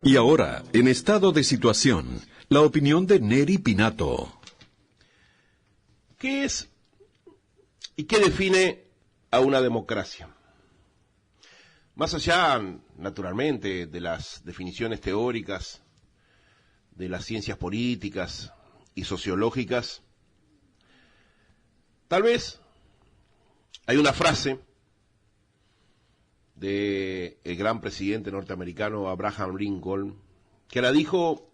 Y ahora, en estado de situación, la opinión de Neri Pinato. ¿Qué es y qué define a una democracia? Más allá, naturalmente, de las definiciones teóricas, de las ciencias políticas y sociológicas, tal vez hay una frase del gran presidente norteamericano Abraham Lincoln, que la dijo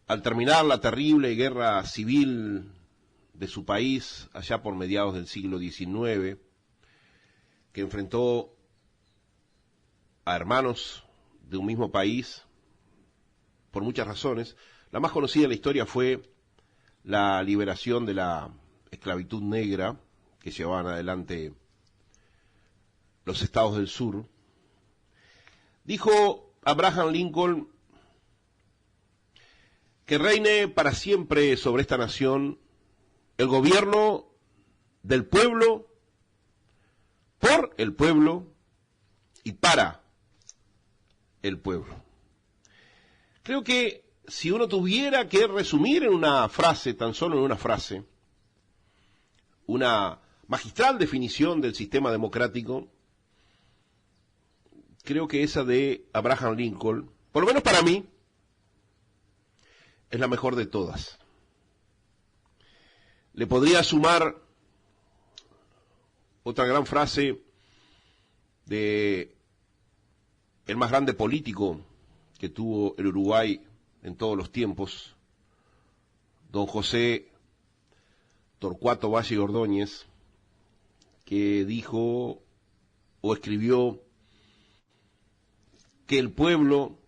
al terminar la terrible guerra civil de su país allá por mediados del siglo XIX, que enfrentó a hermanos de un mismo país por muchas razones. La más conocida de la historia fue la liberación de la esclavitud negra que llevaban adelante los estados del sur. Dijo Abraham Lincoln que reine para siempre sobre esta nación el gobierno del pueblo, por el pueblo y para el pueblo. Creo que si uno tuviera que resumir en una frase, tan solo en una frase, una magistral definición del sistema democrático, creo que esa de Abraham Lincoln, por lo menos para mí, es la mejor de todas. Le podría sumar otra gran frase de el más grande político que tuvo el Uruguay en todos los tiempos, don José Torcuato Valle Ordóñez, que dijo o escribió que el pueblo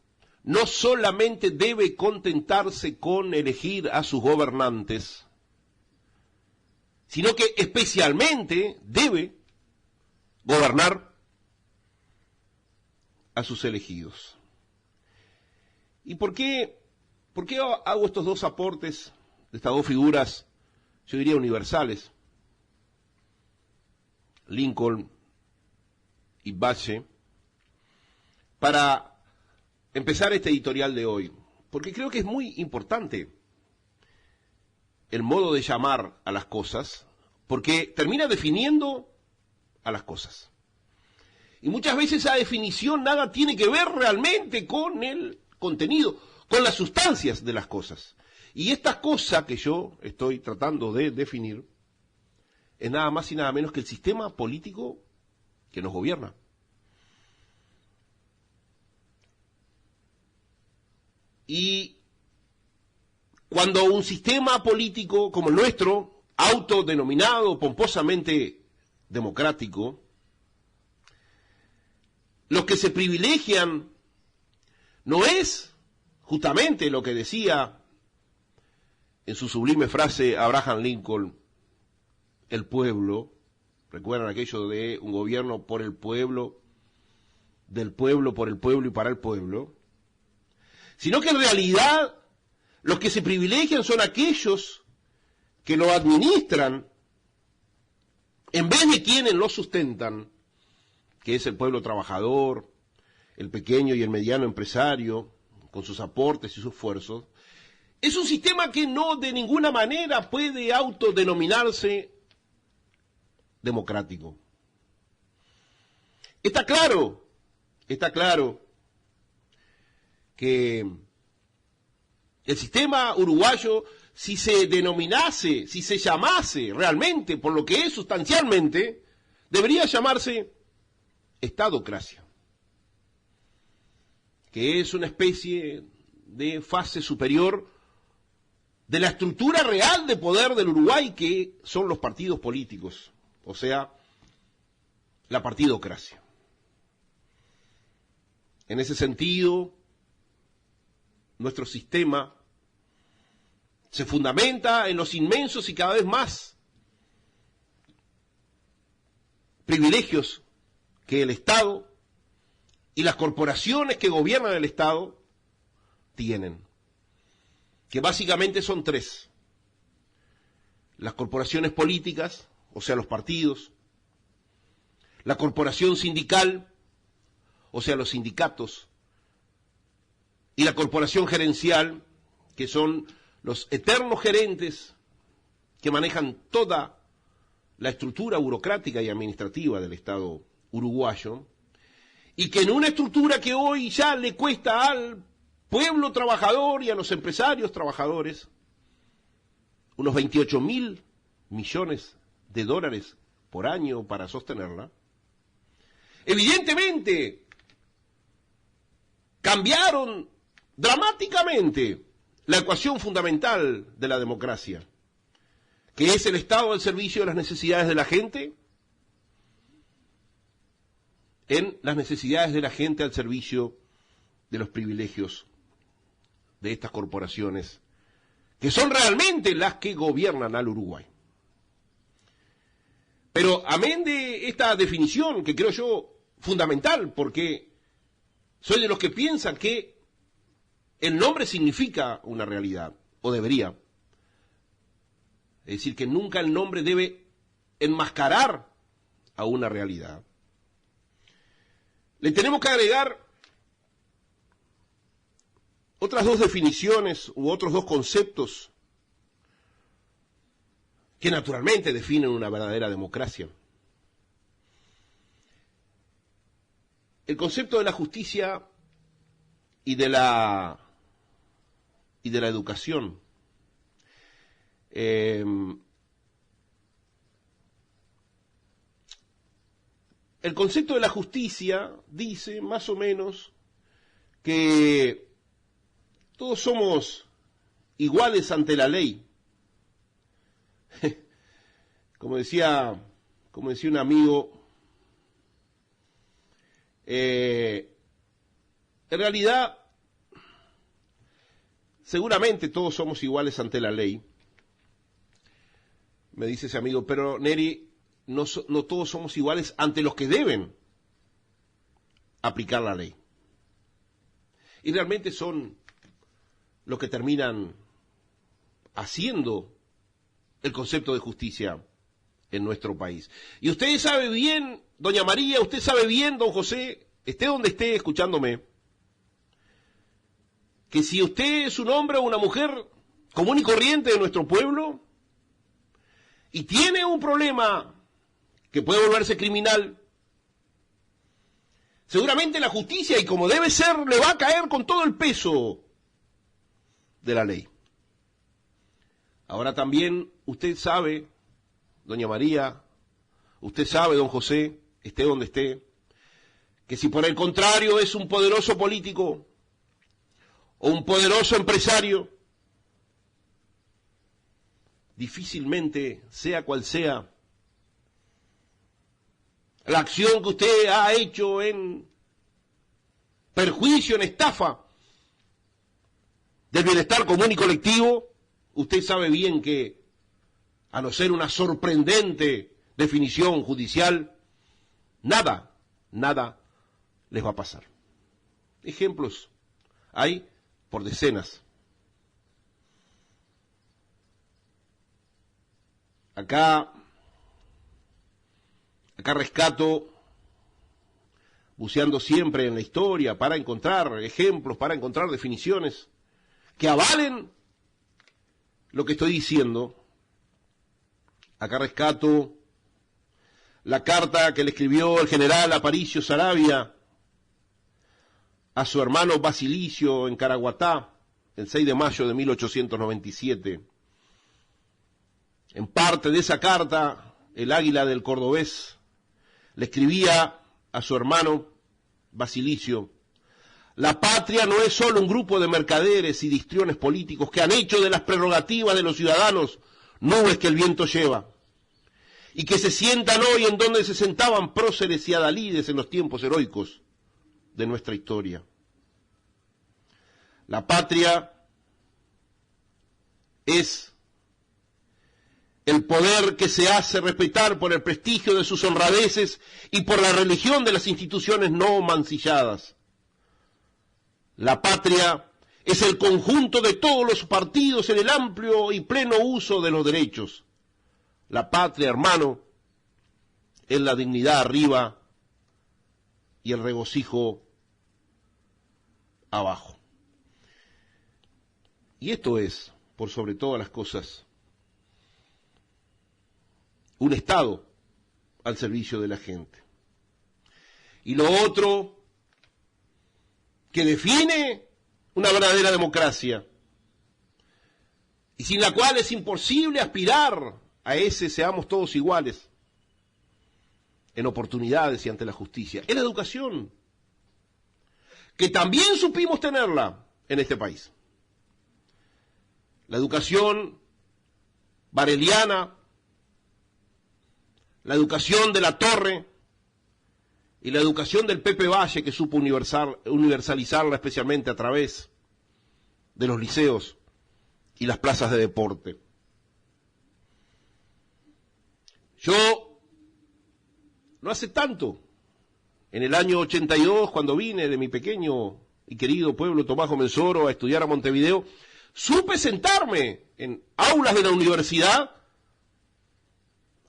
no solamente debe contentarse con elegir a sus gobernantes, sino que especialmente debe gobernar a sus elegidos. ¿Y por qué hago estos dos aportes de estas dos figuras, yo diría universales, Lincoln y Valle, para empezar este editorial de hoy? Porque creo que es muy importante el modo de llamar a las cosas, porque termina definiendo a las cosas. Y muchas veces esa definición nada tiene que ver realmente con el contenido, con las sustancias de las cosas. Y esta cosa que yo estoy tratando de definir es nada más y nada menos que el sistema político que nos gobierna. Y cuando un sistema político como el nuestro, autodenominado pomposamente democrático, los que se privilegian no es justamente lo que decía en su sublime frase Abraham Lincoln, el pueblo. ¿Recuerdan aquello de un gobierno por el pueblo, del pueblo, por el pueblo y para el pueblo? Sino que en realidad los que se privilegian son aquellos que lo administran en vez de quienes lo sustentan, que es el pueblo trabajador, el pequeño y el mediano empresario, con sus aportes y sus esfuerzos. Es un sistema que no de ninguna manera puede autodenominarse democrático. Está claro que el sistema uruguayo, si se denominase, si se llamase realmente por lo que es sustancialmente, debería llamarse estadocracia, que es una especie de fase superior de la estructura real de poder del Uruguay, que son los partidos políticos, o sea, la partidocracia. En ese sentido, nuestro sistema se fundamenta en los inmensos y cada vez más privilegios que el Estado y las corporaciones que gobiernan el Estado tienen, que básicamente son tres: las corporaciones políticas, o sea, los partidos; la corporación sindical, o sea, los sindicatos; la corporación gerencial, que son los eternos gerentes que manejan toda la estructura burocrática y administrativa del Estado uruguayo, y que en una estructura que hoy ya le cuesta al pueblo trabajador y a los empresarios trabajadores unos 28.000 millones de dólares por año para sostenerla, evidentemente cambiaron dramáticamente la ecuación fundamental de la democracia, que es el Estado al servicio de las necesidades de la gente, en las necesidades de la gente al servicio de los privilegios de estas corporaciones, que son realmente las que gobiernan al Uruguay. Pero amén de esta definición, que creo yo fundamental, porque soy de los que piensan que el nombre significa una realidad, o debería. Es decir, que nunca el nombre debe enmascarar a una realidad. Le tenemos que agregar otras dos definiciones u otros dos conceptos que naturalmente definen una verdadera democracia. El concepto de la justicia y de la educación. El concepto de la justicia dice más o menos que todos somos iguales ante la ley. Como decía un amigo, en realidad, seguramente todos somos iguales ante la ley. Me dice ese amigo, pero Neri, no todos somos iguales ante los que deben aplicar la ley. Y realmente son los que terminan haciendo el concepto de justicia en nuestro país. Y usted sabe bien, doña María, usted sabe bien, don José, esté donde esté escuchándome, que si usted es un hombre o una mujer común y corriente de nuestro pueblo y tiene un problema que puede volverse criminal, seguramente la justicia, y como debe ser, le va a caer con todo el peso de la ley. Ahora también usted sabe, doña María, usted sabe, don José, esté donde esté, que si por el contrario es un poderoso político o un poderoso empresario, difícilmente, sea cual sea la acción que usted ha hecho en perjuicio, en estafa del bienestar común y colectivo, usted sabe bien que, a no ser una sorprendente definición judicial, nada les va a pasar. Ejemplos hay por decenas. Acá rescato, buceando siempre en la historia para encontrar ejemplos, para encontrar definiciones que avalen lo que estoy diciendo. Acá rescato la carta que le escribió el general Aparicio Saravia a su hermano Basilicio en Caraguatá, el 6 de mayo de 1897. En parte de esa carta, el Águila del Cordobés le escribía a su hermano Basilicio: la patria no es solo un grupo de mercaderes y de histriones políticos que han hecho de las prerrogativas de los ciudadanos nubes que el viento lleva, y que se sientan hoy en donde se sentaban próceres y adalides en los tiempos heroicos de nuestra historia. La patria es el poder que se hace respetar por el prestigio de sus honradeces y por la religión de las instituciones no mancilladas. La patria es el conjunto de todos los partidos en el amplio y pleno uso de los derechos. La patria, hermano, es la dignidad arriba y el regocijo abajo. Y esto es, por sobre todas las cosas, un Estado al servicio de la gente. Y lo otro que define una verdadera democracia, y sin la cual es imposible aspirar a ese seamos todos iguales en oportunidades y ante la justicia, es la educación, que también supimos tenerla en este país. La educación bareliana, la educación de la Torre y la educación del Pepe Valle, que supo universalizarla especialmente a través de los liceos y las plazas de deporte. Yo, no hace tanto, en el año 82, cuando vine de mi pequeño y querido pueblo Tomás Mensoro a estudiar a Montevideo, supe sentarme en aulas de la universidad,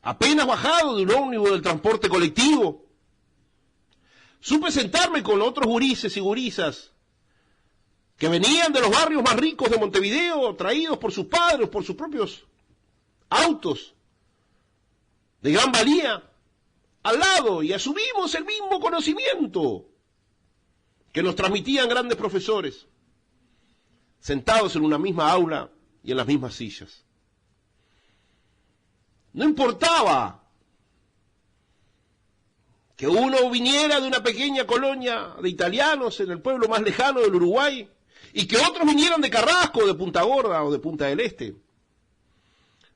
apenas bajado de un ómnibus del transporte colectivo. Supe sentarme con otros gurises y gurisas que venían de los barrios más ricos de Montevideo, traídos por sus padres, por sus propios autos de gran valía, al lado, y asumimos el mismo conocimiento que nos transmitían grandes profesores, sentados en una misma aula y en las mismas sillas. No importaba que uno viniera de una pequeña colonia de italianos en el pueblo más lejano del Uruguay y que otros vinieran de Carrasco, de Punta Gorda o de Punta del Este,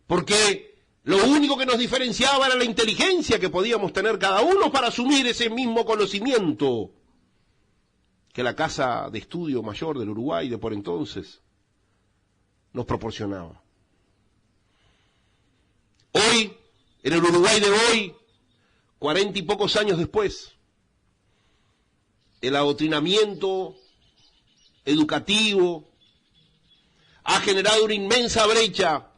porque lo único que nos diferenciaba era la inteligencia que podíamos tener cada uno para asumir ese mismo conocimiento que la Casa de Estudio Mayor del Uruguay de por entonces nos proporcionaba. Hoy, en el Uruguay de hoy, 40 y pocos años después, el adoctrinamiento educativo ha generado una inmensa brecha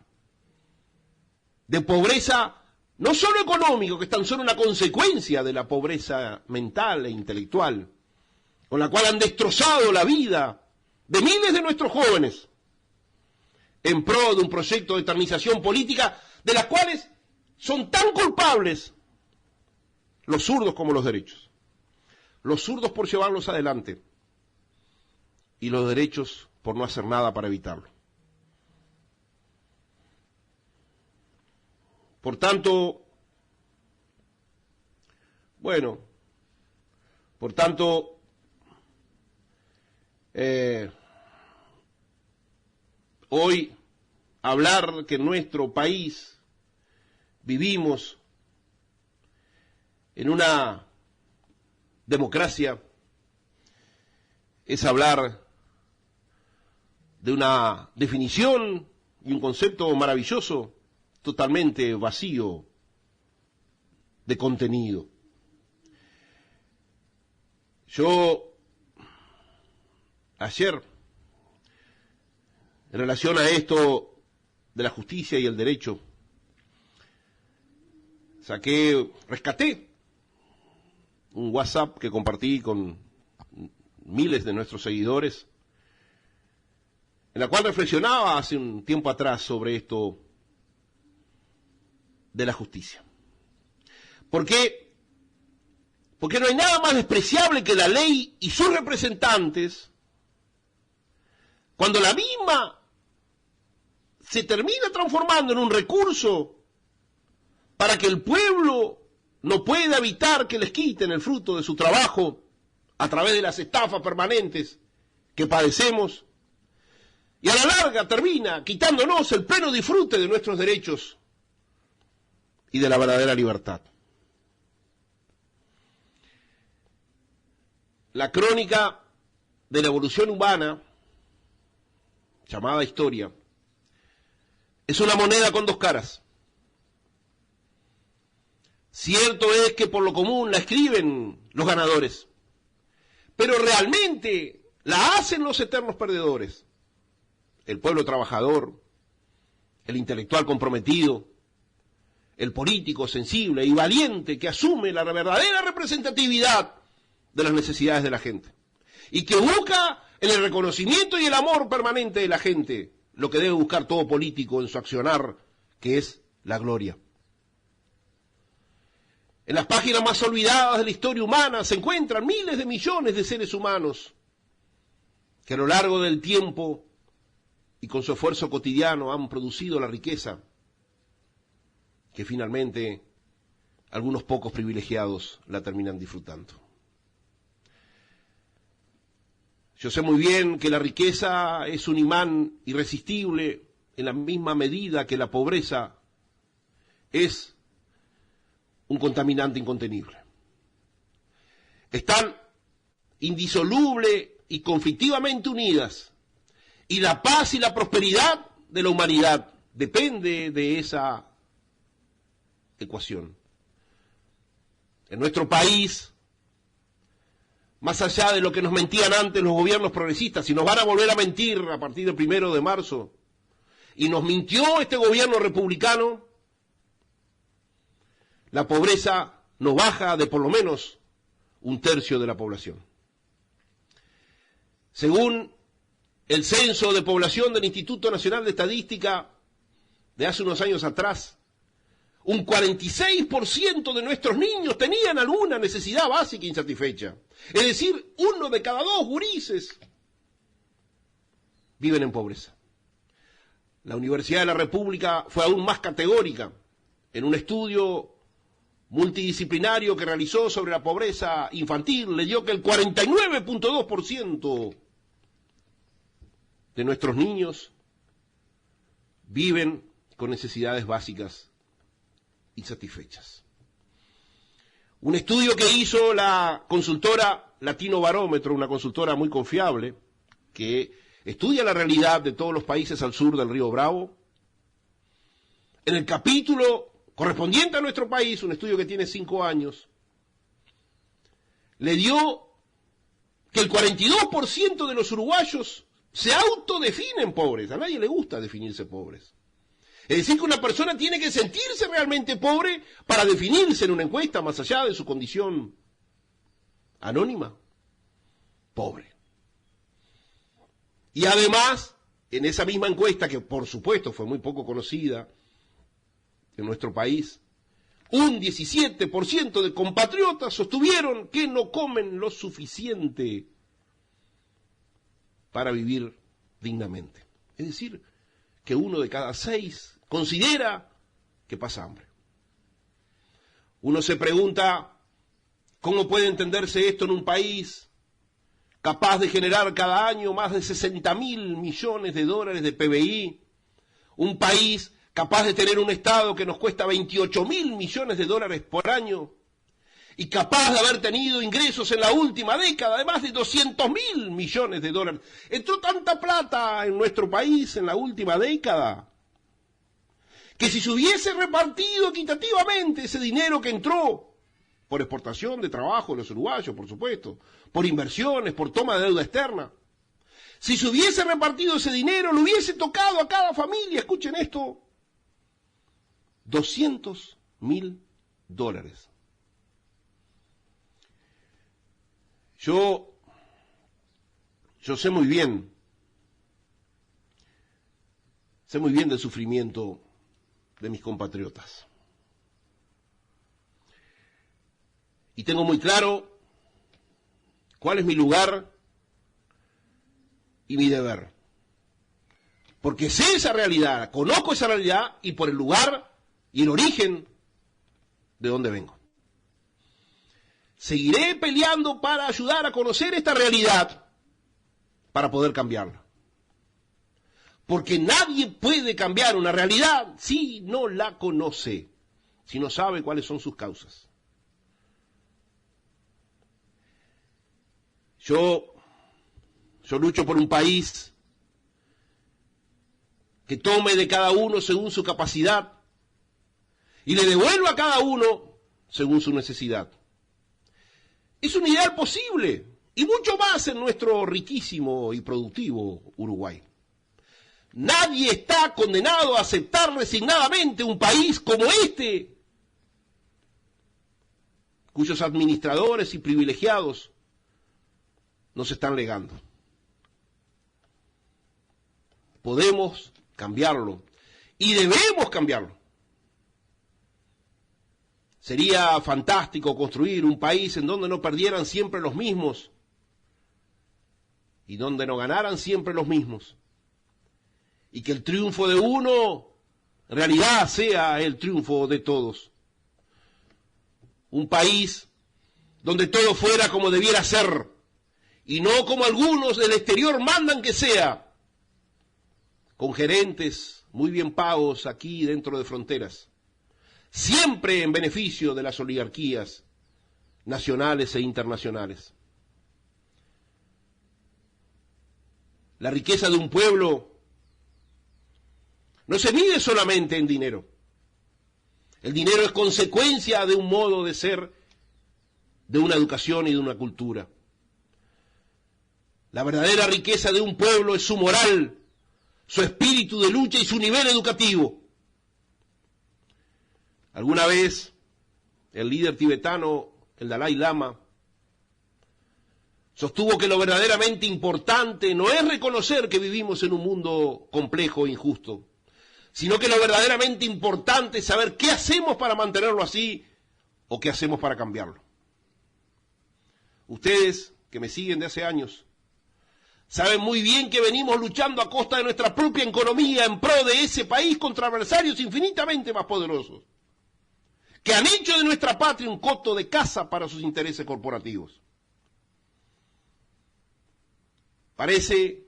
de pobreza, no solo económica, que es tan solo una consecuencia de la pobreza mental e intelectual, con la cual han destrozado la vida de miles de nuestros jóvenes en pro de un proyecto de eternización política de las cuales son tan culpables los zurdos como los derechos. Los zurdos por llevarlos adelante y los derechos por no hacer nada para evitarlo. Por tanto, hoy hablar que en nuestro país vivimos en una democracia es hablar de una definición y un concepto maravilloso totalmente vacío de contenido. Yo ayer, en relación a esto de la justicia y el derecho, rescaté un WhatsApp que compartí con miles de nuestros seguidores, en la cual reflexionaba hace un tiempo atrás sobre esto de la justicia. Porque no hay nada más despreciable que la ley y sus representantes, cuando la misma se termina transformando en un recurso para que el pueblo no pueda evitar que les quiten el fruto de su trabajo a través de las estafas permanentes que padecemos, y a la larga termina quitándonos el pleno disfrute de nuestros derechos y de la verdadera libertad. La crónica de la evolución humana, llamada historia, es una moneda con dos caras. Cierto es que por lo común la escriben los ganadores, pero realmente la hacen los eternos perdedores. El pueblo trabajador, el intelectual comprometido, el político sensible y valiente que asume la verdadera representatividad de las necesidades de la gente y que busca en el reconocimiento y el amor permanente de la gente, lo que debe buscar todo político en su accionar, que es la gloria. En las páginas más olvidadas de la historia humana se encuentran miles de millones de seres humanos que a lo largo del tiempo y con su esfuerzo cotidiano han producido la riqueza que finalmente algunos pocos privilegiados la terminan disfrutando. Yo sé muy bien que la riqueza es un imán irresistible en la misma medida que la pobreza es un contaminante incontenible. Están indisoluble y conflictivamente unidas, y la paz y la prosperidad de la humanidad depende de esa ecuación. En nuestro país, más allá de lo que nos mentían antes los gobiernos progresistas, y nos van a volver a mentir a partir del 1 de marzo, y nos mintió este gobierno republicano, la pobreza no baja de por lo menos 1/3 de la población. Según el censo de población del Instituto Nacional de Estadística de hace unos años atrás, un 46% de nuestros niños tenían alguna necesidad básica insatisfecha. Es decir, 1 de cada 2 gurises viven en pobreza. La Universidad de la República fue aún más categórica en un estudio multidisciplinario que realizó sobre la pobreza infantil. Le dio que el 49.2% de nuestros niños viven con necesidades básicas insatisfechas. Un estudio que hizo la consultora Latino Barómetro, una consultora muy confiable, que estudia la realidad de todos los países al sur del río Bravo. En el capítulo correspondiente a nuestro país, un estudio que tiene 5 años, le dio que el 42% de los uruguayos se autodefinen pobres. A nadie le gusta definirse pobres. Es decir, que una persona tiene que sentirse realmente pobre para definirse en una encuesta, más allá de su condición anónima, pobre. Y además, en esa misma encuesta, que por supuesto fue muy poco conocida en nuestro país, un 17% de compatriotas sostuvieron que no comen lo suficiente para vivir dignamente. Es decir, que 1 de cada 6 considera que pasa hambre. Uno se pregunta, ¿cómo puede entenderse esto en un país capaz de generar cada año más de 60.000 millones de dólares de PBI? Un país capaz de tener un Estado que nos cuesta 28.000 millones de dólares por año, y capaz de haber tenido ingresos en la última década de más de 200.000 millones de dólares. Entró tanta plata en nuestro país en la última década, que si se hubiese repartido equitativamente ese dinero que entró, por exportación de trabajo de los uruguayos, por supuesto, por inversiones, por toma de deuda externa, si se hubiese repartido ese dinero, le hubiese tocado a cada familia, escuchen esto, 200.000 dólares. Yo sé muy bien del sufrimiento de mis compatriotas. Y tengo muy claro cuál es mi lugar y mi deber. Porque sé esa realidad, conozco esa realidad, y por el lugar y el origen de donde vengo. Seguiré peleando para ayudar a conocer esta realidad, para poder cambiarla. Porque nadie puede cambiar una realidad si no la conoce, si no sabe cuáles son sus causas. Yo lucho por un país que tome de cada uno según su capacidad y le devuelva a cada uno según su necesidad. Es un ideal posible, y mucho más en nuestro riquísimo y productivo Uruguay. Nadie está condenado a aceptar resignadamente un país como este, cuyos administradores y privilegiados nos están legando. Podemos cambiarlo y debemos cambiarlo. Sería fantástico construir un país en donde no perdieran siempre los mismos y donde no ganaran siempre los mismos. Y que el triunfo de uno en realidad sea el triunfo de todos. Un país donde todo fuera como debiera ser y no como algunos del exterior mandan que sea, con gerentes muy bien pagos aquí dentro de fronteras, siempre en beneficio de las oligarquías nacionales e internacionales. La riqueza de un pueblo no se mide solamente en dinero. El dinero es consecuencia de un modo de ser, de una educación y de una cultura. La verdadera riqueza de un pueblo es su moral, su espíritu de lucha y su nivel educativo. Alguna vez el líder tibetano, el Dalai Lama, sostuvo que lo verdaderamente importante no es reconocer que vivimos en un mundo complejo e injusto, sino que lo verdaderamente importante es saber qué hacemos para mantenerlo así o qué hacemos para cambiarlo. Ustedes, que me siguen de hace años, saben muy bien que venimos luchando a costa de nuestra propia economía en pro de ese país contra adversarios infinitamente más poderosos, que han hecho de nuestra patria un coto de caza para sus intereses corporativos. Parece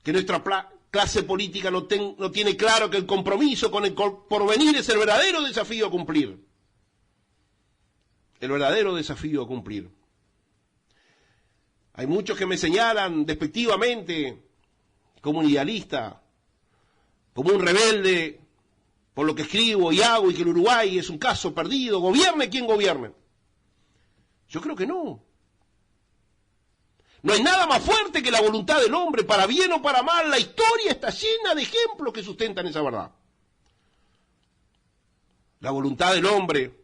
que nuestra clase política no tiene claro que el compromiso con el porvenir es el verdadero desafío a cumplir. El verdadero desafío a cumplir. Hay muchos que me señalan despectivamente como un idealista, como un rebelde por lo que escribo y hago, y que el Uruguay es un caso perdido, gobierne quien gobierne. Yo creo que no. No hay nada más fuerte que la voluntad del hombre, para bien o para mal. La historia está llena de ejemplos que sustentan esa verdad. La voluntad del hombre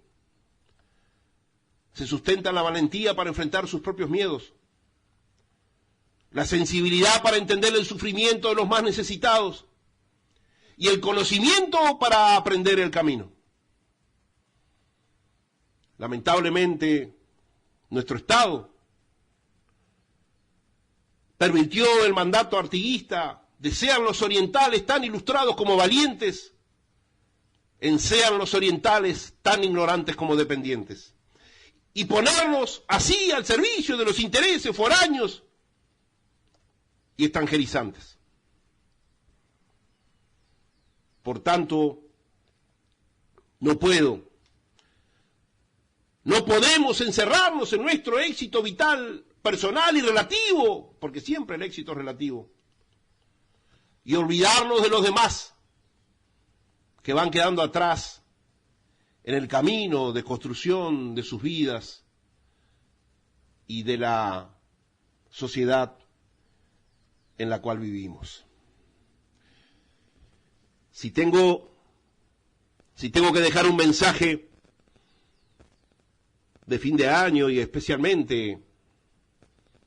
se sustenta en la valentía para enfrentar sus propios miedos, la sensibilidad para entender el sufrimiento de los más necesitados y el conocimiento para aprender el camino. Lamentablemente, nuestro Estado permitió el mandato artiguista de sean los orientales tan ilustrados como valientes, en sean los orientales tan ignorantes como dependientes, y ponernos así al servicio de los intereses foráneos y extranjerizantes. Por tanto, no podemos encerrarnos en nuestro éxito vital, personal y relativo, porque siempre el éxito es relativo, y olvidarnos de los demás que van quedando atrás en el camino de construcción de sus vidas y de la sociedad en la cual vivimos. Si tengo que dejar un mensaje de fin de año y especialmente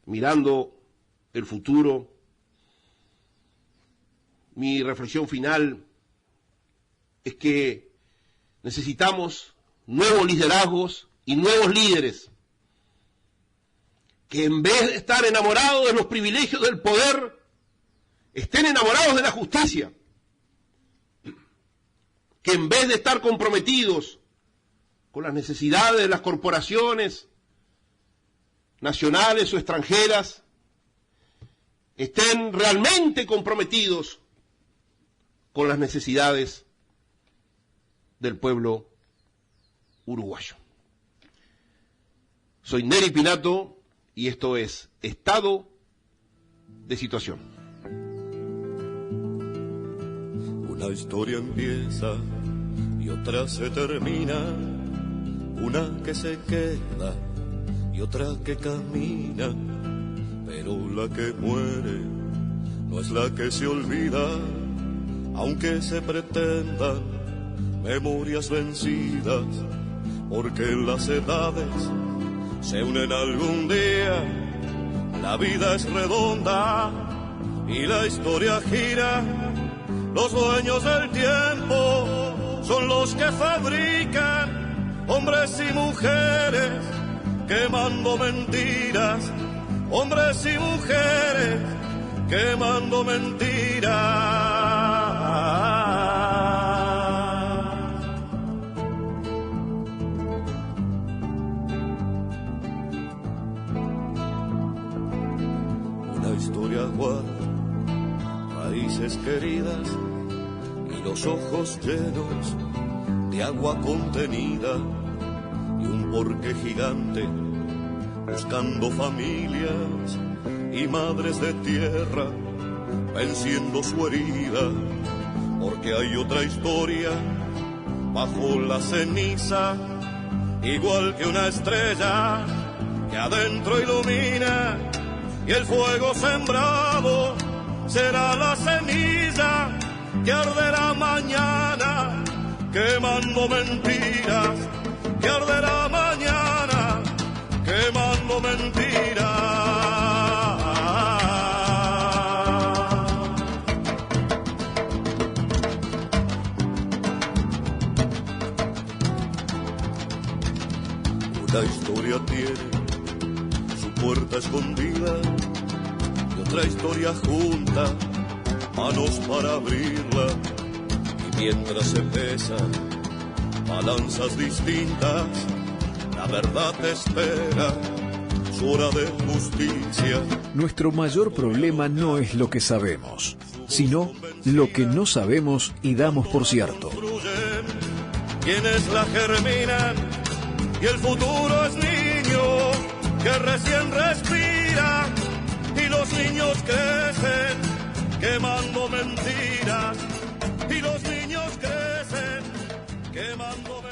mirando el futuro, mi reflexión final es que necesitamos nuevos liderazgos y nuevos líderes que en vez de estar enamorados de los privilegios del poder, estén enamorados de la justicia, que en vez de estar comprometidos con las necesidades de las corporaciones nacionales o extranjeras, estén realmente comprometidos con las necesidades del pueblo uruguayo. Soy Neri Pinato y esto es Estado de Situación. Una historia empieza y otra se termina, una que se queda y otra que camina, pero la que muere no es la que se olvida, aunque se pretendan memorias vencidas, porque las edades se unen algún día, la vida es redonda, y la historia gira. Los dueños del tiempo son los que fabrican hombres y mujeres quemando mentiras, hombres y mujeres quemando mentiras. Una historia guarda raíces queridas y los ojos llenos de agua contenida y un porqué gigante buscando familias y madres de tierra venciendo su herida, porque hay otra historia bajo la ceniza, igual que una estrella que adentro ilumina, y el fuego sembrado será la ceniza que arderá mañana, quemando mentiras, que arderá mañana, quemando mentiras. Una historia tiene su puerta escondida y otra historia junta manos para abrirla, y mientras se pesan balanzas distintas, la verdad espera su hora de justicia. Nuestro mayor problema no es lo que sabemos, sino lo que no sabemos y damos por cierto. Quienes la germinan, y el futuro es niño que recién respira, y los niños crecen quemando mentiras, y los niños crecen quemando mentiras.